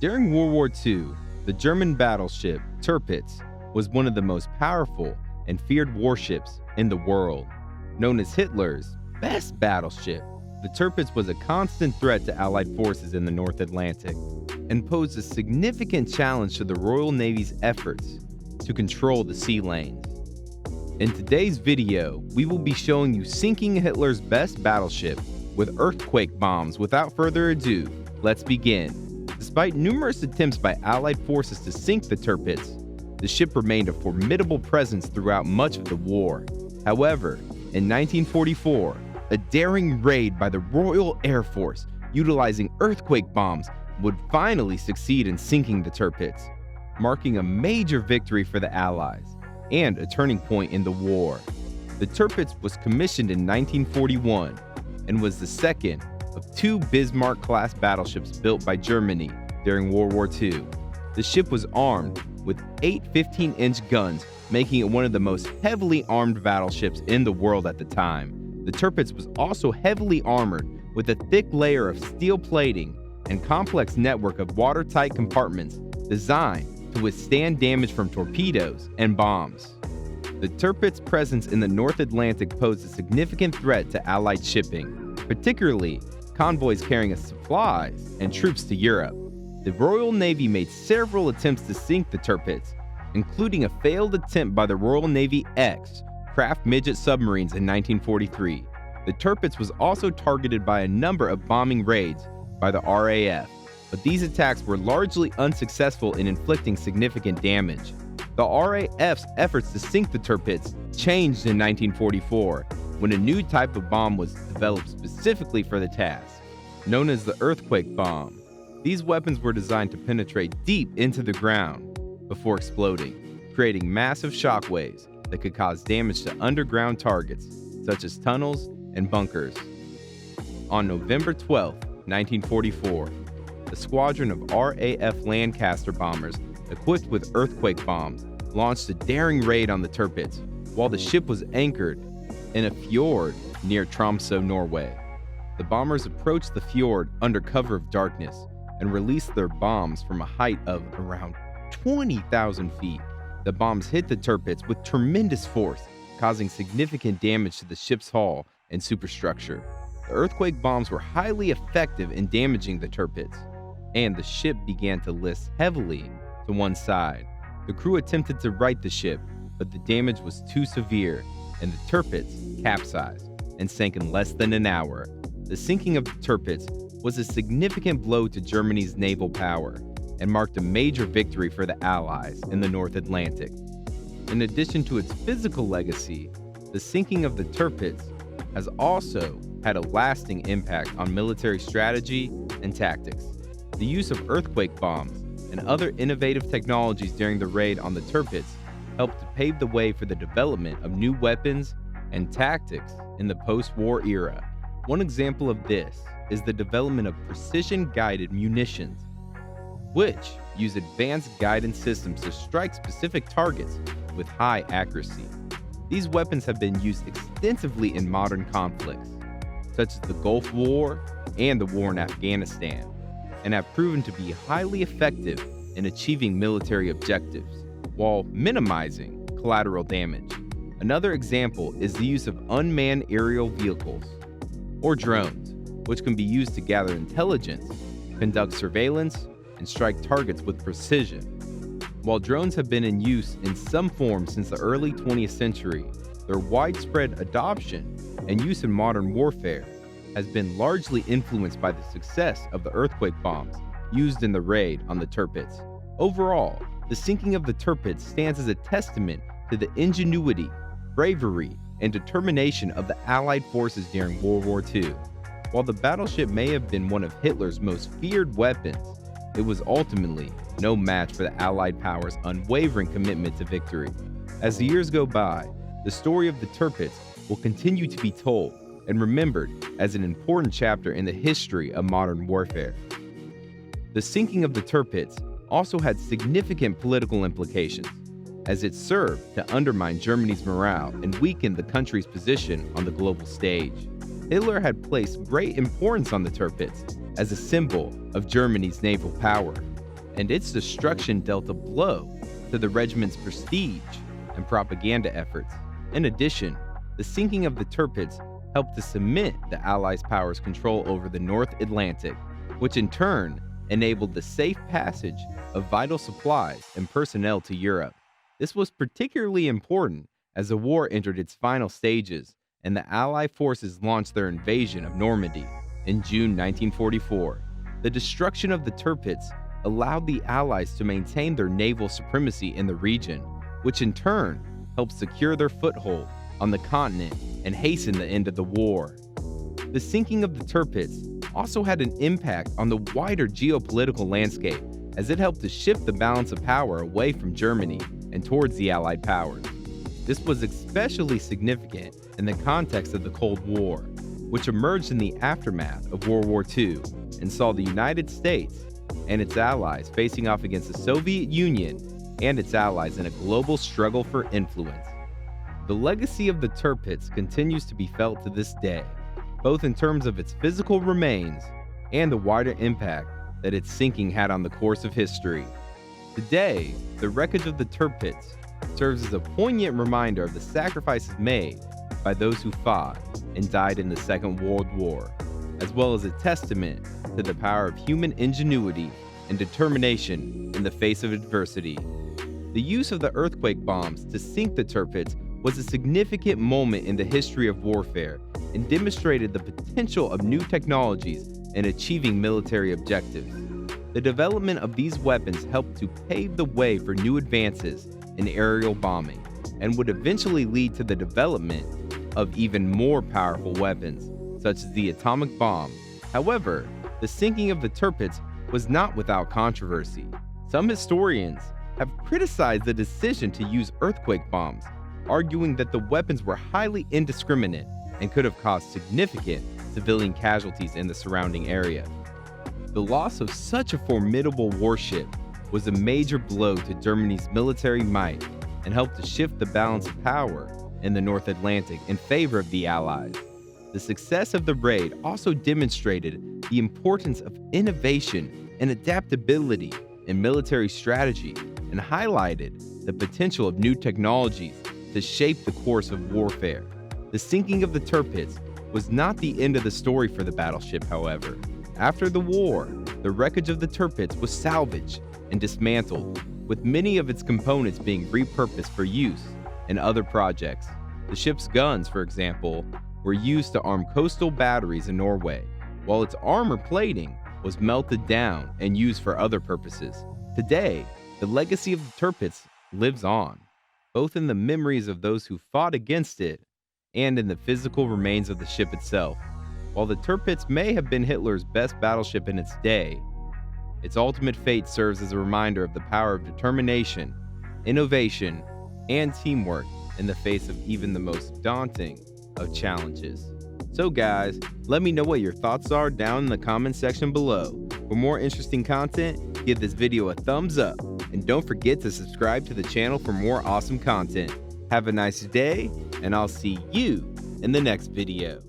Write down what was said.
During World War II, the German battleship Tirpitz was one of the most powerful and feared warships in the world. Known as Hitler's best battleship, the Tirpitz was a constant threat to Allied forces in the North Atlantic and posed a significant challenge to the Royal Navy's efforts to control the sea lanes. In today's video, we will be showing you sinking Hitler's best battleship with earthquake bombs. Without further ado, let's begin. Despite numerous attempts by Allied forces to sink the Tirpitz, the ship remained a formidable presence throughout much of the war. However, in 1944, a daring raid by the Royal Air Force utilizing earthquake bombs would finally succeed in sinking the Tirpitz, marking a major victory for the Allies and a turning point in the war. The Tirpitz was commissioned in 1941 and was the second of two Bismarck-class battleships built by Germany during World War II. The ship was armed with 8 15-inch guns, making it one of the most heavily armed battleships in the world at the time. The Tirpitz was also heavily armored with a thick layer of steel plating and complex network of watertight compartments designed to withstand damage from torpedoes and bombs. The Tirpitz's presence in the North Atlantic posed a significant threat to Allied shipping, particularly convoys carrying supplies and troops to Europe. The Royal Navy made several attempts to sink the Tirpitz, including a failed attempt by the Royal Navy X Craft midget submarines in 1943. The Tirpitz was also targeted by a number of bombing raids by the RAF, but these attacks were largely unsuccessful in inflicting significant damage. The RAF's efforts to sink the Tirpitz changed in 1944 when a new type of bomb was developed specifically for the task, known as the earthquake bomb. These weapons were designed to penetrate deep into the ground before exploding, creating massive shockwaves that could cause damage to underground targets such as tunnels and bunkers. On November 12, 1944, a squadron of RAF Lancaster bombers equipped with earthquake bombs launched a daring raid on the Tirpitz while the ship was anchored in a fjord near Tromsø, Norway. The bombers approached the fjord under cover of darkness and released their bombs from a height of around 20,000 feet. The bombs hit the Tirpitz with tremendous force, causing significant damage to the ship's hull and superstructure. The earthquake bombs were highly effective in damaging the Tirpitz, and the ship began to list heavily to one side. The crew attempted to right the ship, but the damage was too severe, and the Tirpitz capsized and sank in less than an hour. The sinking of the Tirpitz was a significant blow to Germany's naval power and marked a major victory for the Allies in the North Atlantic. In addition to its physical legacy, the sinking of the Tirpitz has also had a lasting impact on military strategy and tactics. The use of earthquake bombs and other innovative technologies during the raid on the Tirpitz helped to pave the way for the development of new weapons and tactics in the post-war era. One example of this is the development of precision-guided munitions, which use advanced guidance systems to strike specific targets with high accuracy. These weapons have been used extensively in modern conflicts, such as the Gulf War and the war in Afghanistan, and have proven to be highly effective in achieving military objectives while minimizing collateral damage. Another example is the use of unmanned aerial vehicles, or drones, which can be used to gather intelligence, conduct surveillance, and strike targets with precision. While drones have been in use in some form since the early 20th century, their widespread adoption and use in modern warfare has been largely influenced by the success of the earthquake bombs used in the raid on the Tirpitz. Overall, the sinking of the Tirpitz stands as a testament to the ingenuity, bravery, and determination of the Allied forces during World War II. While the battleship may have been one of Hitler's most feared weapons, it was ultimately no match for the Allied power's unwavering commitment to victory. As the years go by, the story of the Tirpitz will continue to be told and remembered as an important chapter in the history of modern warfare. The sinking of the Tirpitz also had significant political implications, as it served to undermine Germany's morale and weaken the country's position on the global stage. Hitler had placed great importance on the Tirpitz as a symbol of Germany's naval power, and its destruction dealt a blow to the regiment's prestige and propaganda efforts. In addition, the sinking of the Tirpitz helped to cement the Allies' powers' control over the North Atlantic, which in turn enabled the safe passage of vital supplies and personnel to Europe. This was particularly important as the war entered its final stages and the Allied forces launched their invasion of Normandy in June 1944. The destruction of the Tirpitz allowed the Allies to maintain their naval supremacy in the region, which in turn helped secure their foothold on the continent and hasten the end of the war. The sinking of the Tirpitz also had an impact on the wider geopolitical landscape, as it helped to shift the balance of power away from Germany and towards the Allied powers. This was especially significant in the context of the Cold War, which emerged in the aftermath of World War II and saw the United States and its allies facing off against the Soviet Union and its allies in a global struggle for influence. The legacy of the Tirpitz continues to be felt to this day, both in terms of its physical remains and the wider impact that its sinking had on the course of history. Today, the wreckage of the Tirpitz serves as a poignant reminder of the sacrifices made by those who fought and died in the Second World War, as well as a testament to the power of human ingenuity and determination in the face of adversity. The use of the earthquake bombs to sink the Tirpitz was a significant moment in the history of warfare and demonstrated the potential of new technologies in achieving military objectives. The development of these weapons helped to pave the way for new advances in aerial bombing and would eventually lead to the development of even more powerful weapons, such as the atomic bomb. However, the sinking of the Tirpitz was not without controversy. Some historians have criticized the decision to use earthquake bombs, arguing that the weapons were highly indiscriminate and could have caused significant civilian casualties in the surrounding area. The loss of such a formidable warship was a major blow to Germany's military might and helped to shift the balance of power in the North Atlantic in favor of the Allies. The success of the raid also demonstrated the importance of innovation and adaptability in military strategy and highlighted the potential of new technologies to shape the course of warfare. The sinking of the Tirpitz was not the end of the story for the battleship, however. After the war, the wreckage of the Tirpitz was salvaged and dismantled, with many of its components being repurposed for use in other projects. The ship's guns, for example, were used to arm coastal batteries in Norway, while its armor plating was melted down and used for other purposes. Today, the legacy of the Tirpitz lives on, both in the memories of those who fought against it and in the physical remains of the ship itself. While the Tirpitz may have been Hitler's best battleship in its day, its ultimate fate serves as a reminder of the power of determination, innovation, and teamwork in the face of even the most daunting of challenges. So guys, let me know what your thoughts are down in the comment section below. For more interesting content, give this video a thumbs up, and don't forget to subscribe to the channel for more awesome content. Have a nice day, and I'll see you in the next video.